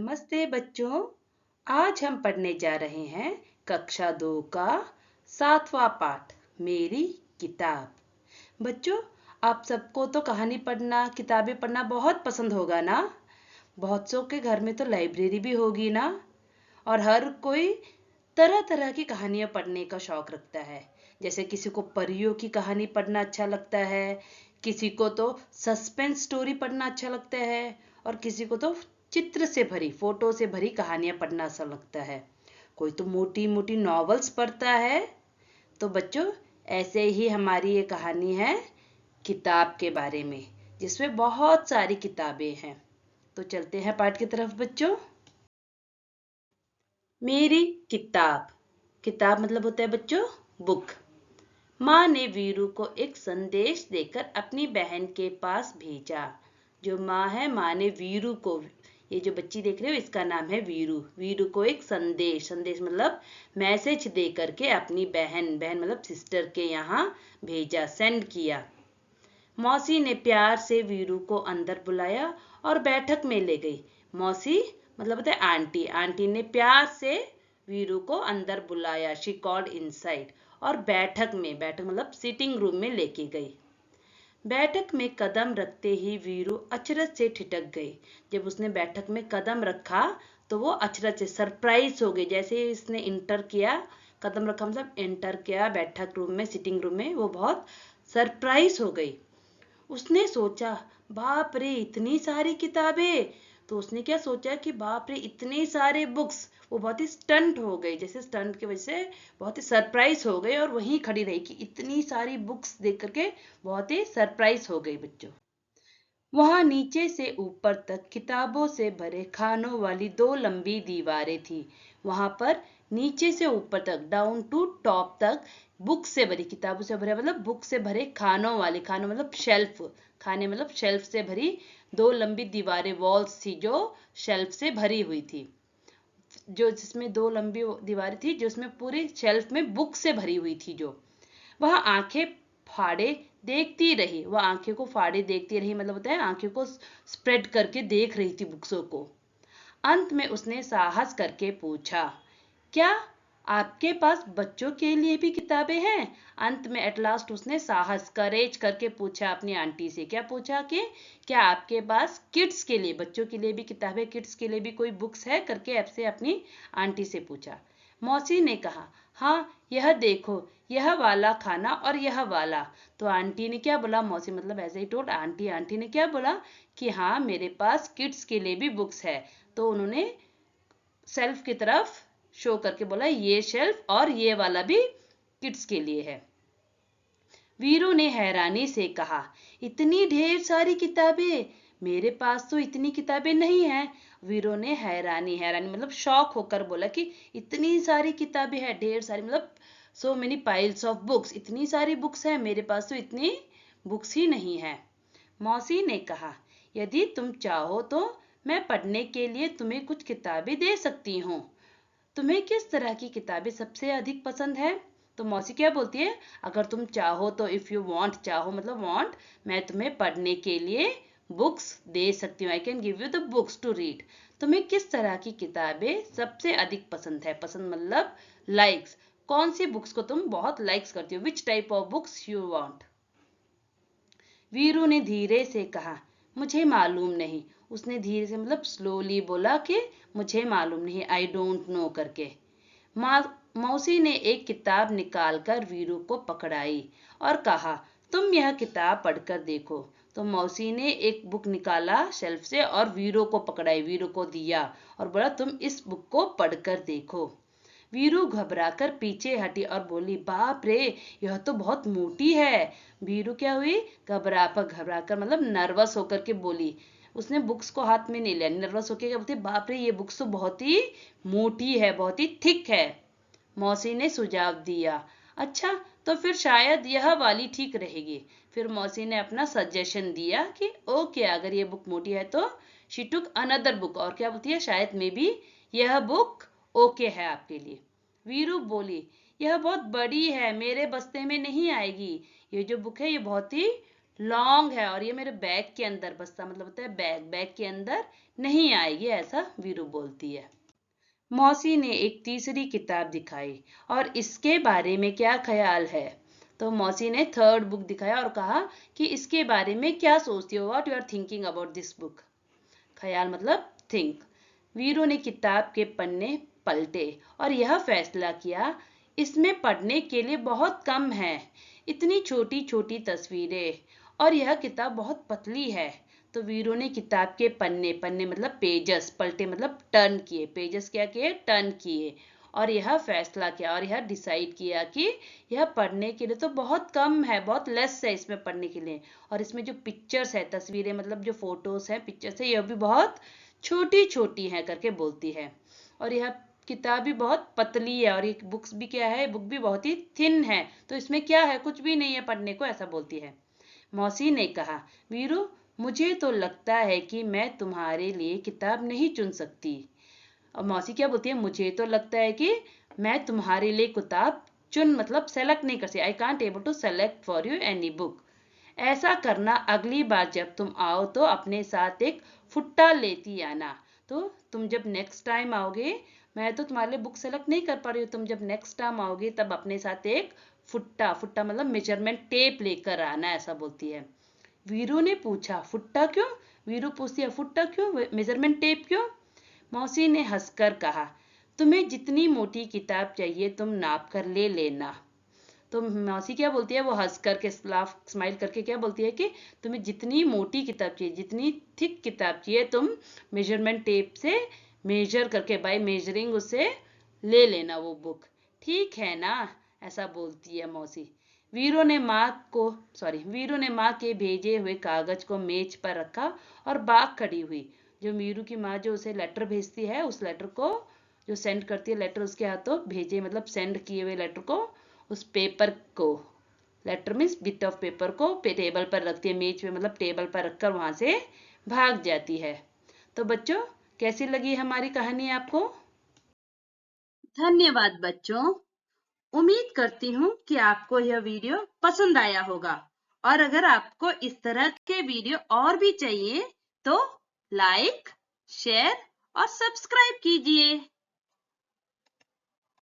नमस्ते बच्चों। आज हम पढ़ने जा रहे हैं कक्षा 2 का 7वां पाठ, मेरी किताब। बच्चों, आप सबको तो कहानी पढ़ना, किताबें पढ़ना बहुत पसंद होगा ना। बहुत सौ के घर में तो लाइब्रेरी भी होगी ना। और हर कोई तरह तरह की कहानियां पढ़ने का शौक रखता है। जैसे किसी को परियों की कहानी पढ़ना अच्छा लगता है, किसी को तो सस्पेंस स्टोरी पढ़ना अच्छा लगता है, और किसी को तो चित्र से भरी, फोटो से भरी कहानियां पढ़ना अच्छा लगता है। कोई तो मोटी मोटी नॉवेल्स पढ़ता है। तो बच्चों, ऐसे ही हमारी ये कहानी है किताब के बारे में, जिसमें बहुत सारी किताबें हैं। तो चलते हैं पाठ की तरफ बच्चों। मेरी किताब। किताब मतलब होता है बच्चों बुक। माँ ने वीरू को एक संदेश देकर अपनी बहन के पास भेजा। जो माँ है, माँ ने वीरू को, ये जो बच्ची देख रहे हो इसका नाम है वीरू। वीरू को एक संदेश, संदेश मतलब मैसेज दे करके अपनी बहन, बहन मतलब सिस्टर के यहाँ भेजा, सेंड किया। मौसी ने प्यार से वीरू को अंदर बुलाया और बैठक में ले गई। मौसी मतलब होता है आंटी। आंटी ने प्यार से वीरू को अंदर बुलाया, शी कॉल्ड इनसाइड, और बैठक में, बैठक मतलब सिटिंग रूम में लेके गई। बैठक में कदम रखते ही वीरू अचरज से ठिठक गई। जब उसने बैठक में कदम रखा तो वो अचरज से सरप्राइज हो गई। जैसे ही इसने इंटर किया, कदम रखा मतलब एंटर किया बैठक रूम में, सिटिंग रूम में, वो बहुत सरप्राइज हो गई। उसने सोचा, बाप रे इतनी सारी किताबें। तो उसने क्या सोचा कि बाप रे इतने सारे बुक्स। वो बहुत ही स्टंट हो गई, जैसे स्टंट की वजह से बहुत ही सरप्राइज हो गई, और वहीं खड़ी रही कि इतनी सारी बुक्स देख करके बहुत ही सरप्राइज हो गई बच्चों। वहां नीचे से ऊपर तक किताबों से भरे खानों वाली 2 लंबी दीवारें थी। वहां पर नीचे से ऊपर तक, डाउन टू टॉप तक, बुक से भरी, किताबों से भरे मतलब बुक से भरे खानों वाली, खानों मतलब शेल्फ, खाने मतलब शेल्फ से भरी 2 लंबी दीवारें, वॉल्स थी जो शेल्फ से भरी हुई थी। जो जिसमें 2 लंबी दीवारें थी, जो उसमें पूरी शेल्फ में बुक से भरी हुई थी। जो वह आंखें फाड़े देखती रही, वह आंखें को फाड़े देखती रही मतलब होता है आंखें को स्प्रेड करके देख रही थी बुक्सों को। अंत में उसने साहस करके पूछा, क्या आपके पास बच्चों के लिए भी किताबें हैं? अंत में एट लास्ट उसने साहस, करेज करके पूछा अपनी आंटी से। क्या पूछा कि क्या आपके पास किड्स के लिए, बच्चों के लिए भी किताबें, किड्स के लिए भी कोई बुक्स है करके आपसे अपनी आंटी से पूछा। मौसी ने कहा, हाँ यह देखो, यह वाला खाना और यह वाला। तो आंटी ने क्या बोला, मौसी मतलब ऐसे ही टोल्ड आंटी, आंटी ने क्या बोला कि हाँ मेरे पास किड्स के लिए भी बुक्स है। तो उन्होंने शेल्फ की तरफ शो करके बोला, ये शेल्फ और ये वाला भी किड्स के लिए है। वीरू ने हैरानी से कहा, इतनी ढेर सारी किताबें, मेरे पास तो इतनी किताबें नहीं हैं। वीरू ने हैरानी, हैरानी मतलब शौक होकर बोला कि इतनी सारी किताबें हैं, ढेर सारी मतलब so many piles of books, इतनी सारी बुक्स हैं, मेरे पास तो इतनी बुक्स ही नहीं है। मौसी ने कहा, यदि तुम चाहो तो मैं पढ़ने के लिए तुम्हें कुछ किताबें दे सकती हूँ। तुम्हें किस तरह की किताबें सबसे अधिक पसंद है? तो मौसी क्या बोलती है, अगर तुम चाहो तो, इफ यू वांट, चाहो मतलब वांट, मैं तुम्हें पढ़ने के लिए बुक्स दे सकती हूँ। I can give you the books to read. तुम्हें किस तरह की किताबें सबसे अधिक पसंद है? पसंद मतलब लाइक्स, कौन सी बुक्स को तुम बहुत लाइक्स करती हो? Which type of books you want? Veeru ने धीरे से कहा, मुझे मालूम नहीं। उसने धीरे से मतलब स्लोली बोला कि मुझे मालूम नहीं, आई डोंट नो करके। मौसी ने एक किताब निकालकर वीरू को पकड़ाई और कहा, तुम यह किताब पढ़कर देखो। तो मौसी ने एक बुक निकाला शेल्फ से और वीरू को पकड़ाई, वीरू को दिया और बोला, तुम इस बुक को पढ़कर देखो। वीरू घबराकर पीछे हटी और बोली, बाप रे यह तो बहुत मोटी है। वीरू क्या हुई, घबराकर मतलब नर्वस होकर के बोली। उसने बुक्स को हाथ में नहीं लिया, नर्वस होकर क्या बोलती, बाप रे ये बुक्स तो बहुत ही मोटी है, बहुत ही थिक है। मौसी ने सुझाव दिया, अच्छा तो फिर शायद यह वाली ठीक रहेगी। फिर मौसी ने अपना सजेशन दिया कि ओके, अगर ये बुक मोटी है तो शी टुक अनदर बुक, और क्या बोलती है, शायद मे बी यह बुक ओके है आपके लिए। वीरू बोली, यह बहुत बड़ी है, मेरे बस्ते में नहीं आएगी। ये जो बुक है ये बहुत ही लॉन्ग है और ये मेरे बैग के अंदर बस्ता मतलब होता है बैग, बैग के अंदर नहीं आएगी, ऐसा वीरू बोलती है। मौसी ने एक तीसरी किताब दिखाई और इसके बारे में क्या ख्याल है। तो मौसी ने थर्ड बुक दिखाया और कहा कि इसके बारे में क्या सोचती हो, what you are thinking about this book. ख्याल मतलब थिंक। वीरू ने किताब के पन्ने पलटे और यह फैसला किया, इसमें पढ़ने के लिए बहुत कम है, इतनी छोटी छोटी तस्वीरें और यह किताब बहुत पतली है। तो वीरू ने किताब के पन्ने, पन्ने मतलब पेजेस, पलटे मतलब टर्न किए, पेजेस क्या किए, टर्न किए और यह फैसला किया और यह डिसाइड किया कि यह पढ़ने के लिए तो बहुत कम है, बहुत लेस है इसमें पढ़ने के लिए। और इसमें जो पिक्चर्स है, तस्वीरें मतलब जो फोटोज है, पिक्चर्स है, यह भी बहुत छोटी छोटी है करके बोलती है। और यह किताब भी बहुत पतली है और ये बुक्स भी क्या है, बुक भी बहुत ही थिन है, तो इसमें क्या है, कुछ भी नहीं है पढ़ने को, ऐसा बोलती है। मौसी ने कहा, वीरू मुझे तो लगता है कि मैं तुम्हारे लिए किताब नहीं चुन सकती। और मौसी क्या बोलती है, मुझे तो लगता है कि मैं तुम्हारे लिए किताब चुन मतलब सेलेक्ट नहीं कर सकती, I can't able to select for you any book. ऐसा करना, अगली बार जब तुम आओ तो अपने साथ एक फुट्टा लेती आना। तो तुम जब नेक्स्ट टाइम आओगे, मैं तो तुम्हारे लिए बुक सेलेक्ट नहीं कर पा रही हूँ, तुम जब नेक्स्ट टाइम आओगे तब अपने साथ एक फुट्टा, फुट्टा मतलब मेजरमेंट टेप लेकर आना, ऐसा बोलती है। वीरू ने पूछा, फुट्टा क्यों? वीरू पूछती है, फुट्टा क्यों, मेजरमेंट टेप क्यों? मौसी ने हंसकर कहा, तुम्हें जितनी मोटी किताब चाहिए तुम नाप कर ले लेना। तो मौसी क्या बोलती है, वो हंस करके लाफ स्माइल करके क्या बोलती है कि तुम्हें जितनी मोटी किताब चाहिए, जितनी थिक किताब चाहिए, तुम मेजरमेंट टेप से मेजर करके, बाय मेजरिंग उसे ले लेना वो बुक, ठीक है ना, ऐसा बोलती है मौसी। वीरू ने माँ के भेजे हुए कागज को मेज पर रखा और बाग खड़ी हुई। जो वीरू की माँ जो उसे लेटर भेजती है, उस लेटर को जो सेंड करती है, लेटर उसके हाथों भेजे मतलब सेंड किए हुए लेटर को, उस पेपर को, letter means bit of paper को टेबल पर रखती है, मेज पे मतलब टेबल पर रखकर वहां से भाग जाती है। तो बच्चों, कैसी लगी हमारी कहानी आपको? धन्यवाद बच्चों। उम्मीद करती हूँ कि आपको यह वीडियो पसंद आया होगा और अगर आपको इस तरह के वीडियो और भी चाहिए तो लाइक, शेयर और सब्सक्राइब कीजिए।